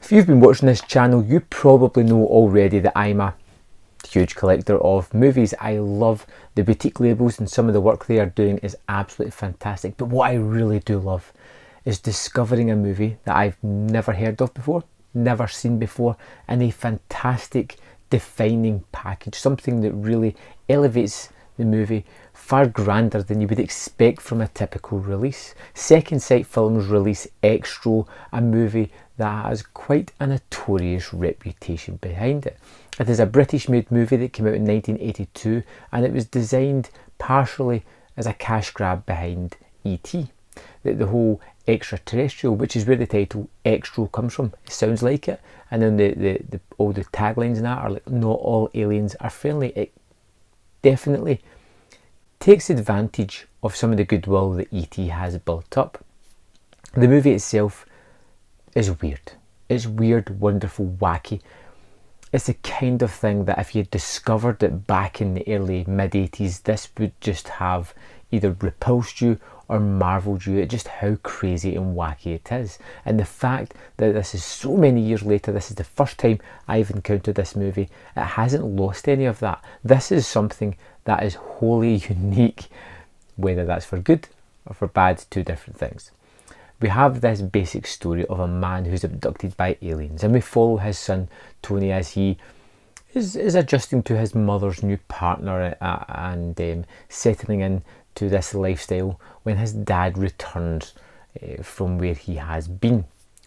If you've been watching this channel, you probably know already that I'm a huge collector of movies. I love the boutique labels, and some of the work they are doing is absolutely fantastic. But what I really do love is discovering a movie that I've never heard of before, never seen before, in a fantastic defining package, something that really elevates the movie far grander than you would expect from a typical release. Second Sight Films release Xtro, a movie that has quite a notorious reputation behind it. It is a British made movie that came out in 1982, and it was designed partially as a cash grab behind E.T. The whole extraterrestrial, which is where the title Xtro comes from. It sounds like it, and then all the taglines and that are like, not all aliens are friendly. It definitely takes advantage of some of the goodwill that E.T. has built up. The movie itself is weird. It's weird, wonderful, wacky. It's the kind of thing that if you discovered it back in the early mid-80s, this would just have either repulsed you or marvelled you at just how crazy and wacky it is. And the fact that this is so many years later, this is the first time I've encountered this movie, it hasn't lost any of that. This is something that is wholly unique, whether that's for good or for bad, two different things. We have this basic story of a man who's abducted by aliens, and we follow his son Tony as he is adjusting to his mother's new partner and settling in to this lifestyle when his dad returns from where he has been.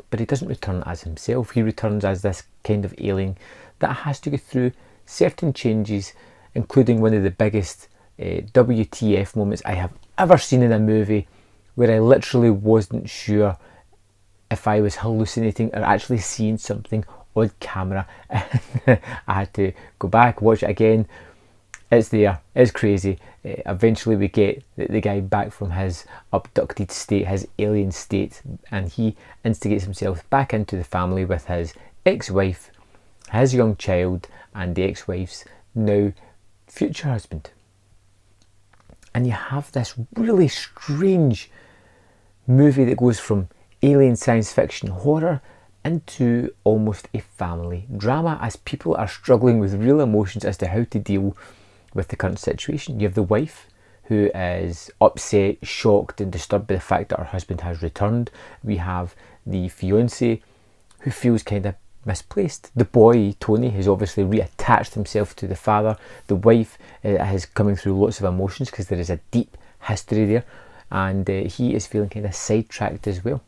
But he doesn't return as himself, he returns as this kind of alien that has to go through certain changes, including one of the biggest WTF moments I have ever seen in a movie, where I literally wasn't sure if I was hallucinating or actually seeing something on camera. I had to go back, watch it again. It's there, it's crazy. Eventually we get the guy back from his abducted state, his alien state, and he instigates himself back into the family with his ex-wife, his young child, and the ex-wife's now future husband. And you have this really strange movie that goes from alien science fiction horror into almost a family drama, as people are struggling with real emotions as to how to deal with the current situation. You have the wife who is upset, shocked and disturbed by the fact that her husband has returned. We have the fiance who feels kind of misplaced. The boy, Tony, has obviously reattached himself to the father. The wife is coming through lots of emotions because there is a deep history there, and he is feeling kind of sidetracked as well.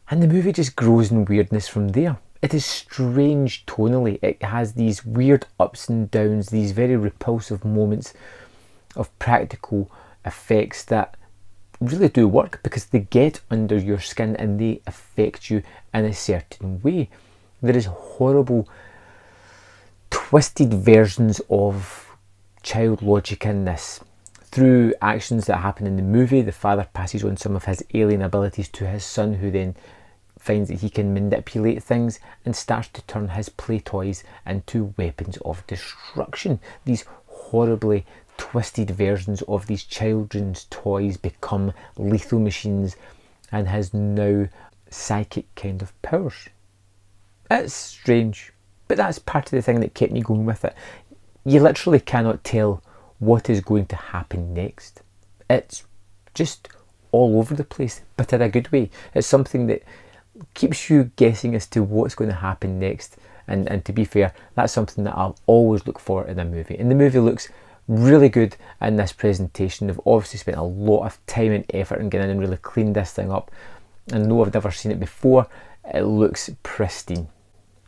And the movie just grows in weirdness from there. It is strange tonally. It has these weird ups and downs, these very repulsive moments of practical effects that really do work because they get under your skin and they affect you in a certain way. There is horrible, twisted versions of child logic in this. Through actions that happen in the movie, the father passes on some of his alien abilities to his son, who then finds that he can manipulate things and starts to turn his play toys into weapons of destruction. These horribly twisted versions of these children's toys become lethal machines and has now psychic kind of powers. It's strange, but that's part of the thing that kept me going with it. You literally cannot tell what is going to happen next. It's just all over the place, but in a good way. It's something that keeps you guessing as to what's going to happen next, and to be fair, that's something that I'll always look for in a movie. And the movie looks really good in this presentation. They've obviously spent a lot of time and effort in getting in and really cleaned this thing up, and though I've never seen it before, it looks pristine.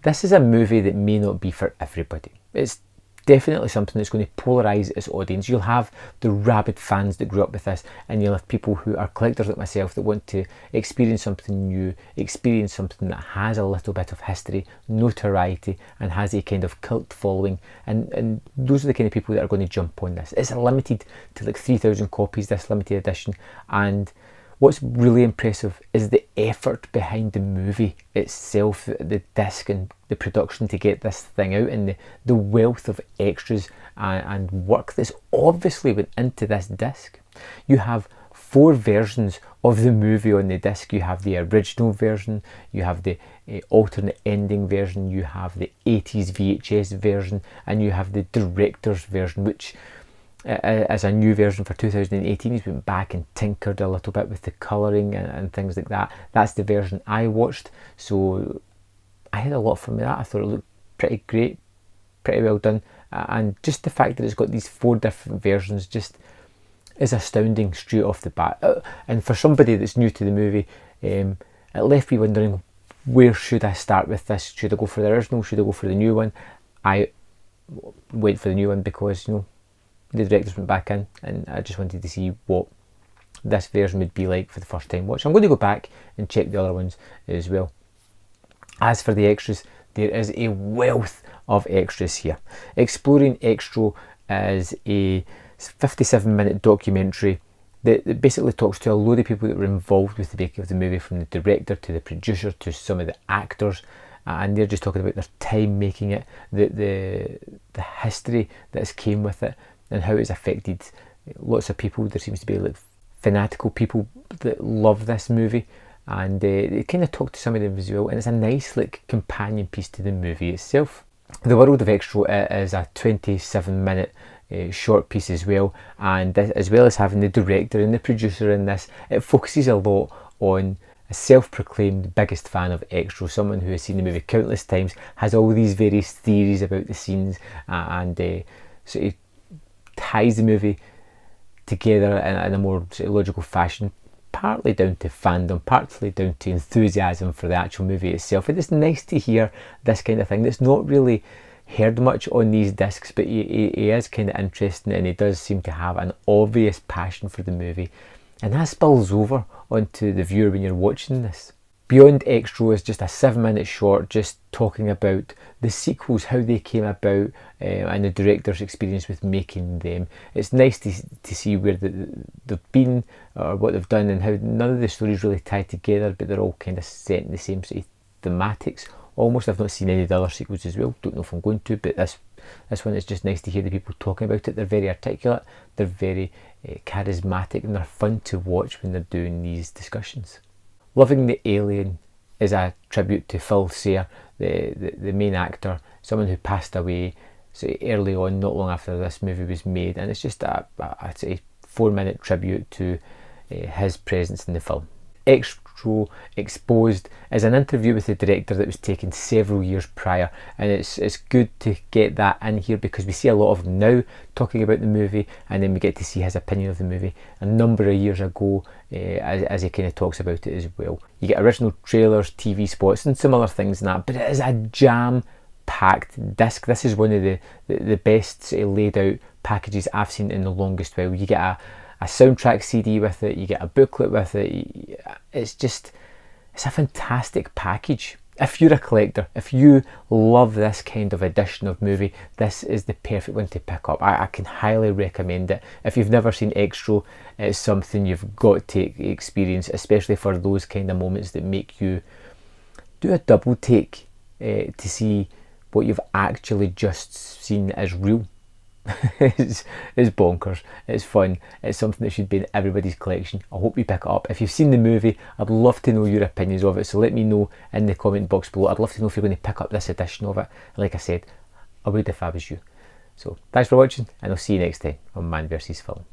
This is a movie that may not be for everybody. It's definitely something that's going to polarise its audience. You'll have the rabid fans that grew up with this, and you'll have people who are collectors like myself that want to experience something new, experience something that has a little bit of history, notoriety, and has a kind of cult following, and those are the kind of people that are going to jump on this. It's limited to like 3,000 copies, this limited edition, and what's really impressive is the effort behind the movie itself, the disc and the production to get this thing out, and the wealth of extras and work that's obviously went into this disc. You have 4 versions of the movie on the disc. You have the original version, you have the alternate ending version, you have the 80s VHS version, and you have the director's version, which as a new version for 2018, he's went back and tinkered a little bit with the colouring and things like that. That's the version I watched, so I had a lot from that. I thought it looked pretty great, pretty well done, and just the fact that it's got these 4 different versions just is astounding straight off the bat. And for somebody that's new to the movie, it left me wondering, where should I start with this? Should I go for the original? Should I go for the new one? I went for the new one because, you know, the directors went back in, and I just wanted to see what this version would be like for the first time watch. I'm going to go back and check the other ones as well. As for the extras, there is a wealth of extras here. Exploring Xtro is a 57-minute documentary that basically talks to a load of people that were involved with the making of the movie, from the director to the producer to some of the actors, and they're just talking about their time making it, the history that has came with it, and how it's affected lots of people. There seems to be like fanatical people that love this movie, and they kind of talk to some of them as well, and it's a nice like companion piece to the movie itself. The World of Xtro is a 27-minute short piece as well, and this, as well as having the director and the producer in this, it focuses a lot on a self-proclaimed biggest fan of Xtro, someone who has seen the movie countless times, has all these various theories about the scenes, and so he ties the movie together in a more sort of logical fashion, partly down to fandom, partly down to enthusiasm for the actual movie itself. And it's nice to hear this kind of thing that's not really heard much on these discs, but he is kind of interesting, and he does seem to have an obvious passion for the movie, and that spills over onto the viewer when you're watching this. Beyond Xtro is just a 7-minute short just talking about the sequels, how they came about, and the director's experience with making them. It's nice to see where they've been or what they've done, and how none of the stories really tie together, but they're all kind of set in the same sort of thematics almost. I've not seen any of the other sequels as well, don't know if I'm going to, but this one is just nice to hear the people talking about it. They're very articulate, they're very charismatic, and they're fun to watch when they're doing these discussions. Loving the Alien is a tribute to Phil Sayre, the main actor, someone who passed away so early on, not long after this movie was made, and it's just a 4-minute tribute to his presence in the film. Xtro Exposed is an interview with the director that was taken several years prior, and it's good to get that in here because we see a lot of him now talking about the movie, and then we get to see his opinion of the movie a number of years ago as he kind of talks about it as well. You get original trailers, TV spots, and some other things than that, but it is a jam-packed disc. This is one of the best laid out packages I've seen in the longest while. You get a soundtrack CD with it, you get a booklet with it. It's a fantastic package. If you're a collector, if you love this kind of edition of movie, this is the perfect one to pick up. I can highly recommend it. If you've never seen Xtro, it's something you've got to experience, especially for those kind of moments that make you do a double take to see what you've actually just seen as real. It's bonkers, it's fun, it's something that should be in everybody's collection. I hope you pick it up. If you've seen the movie, I'd love to know your opinions of it, so let me know in the comment box below. I'd love to know if you're going to pick up this edition of it. Like I said, I would if I was you. So thanks for watching, and I'll see you next time on Man vs Film.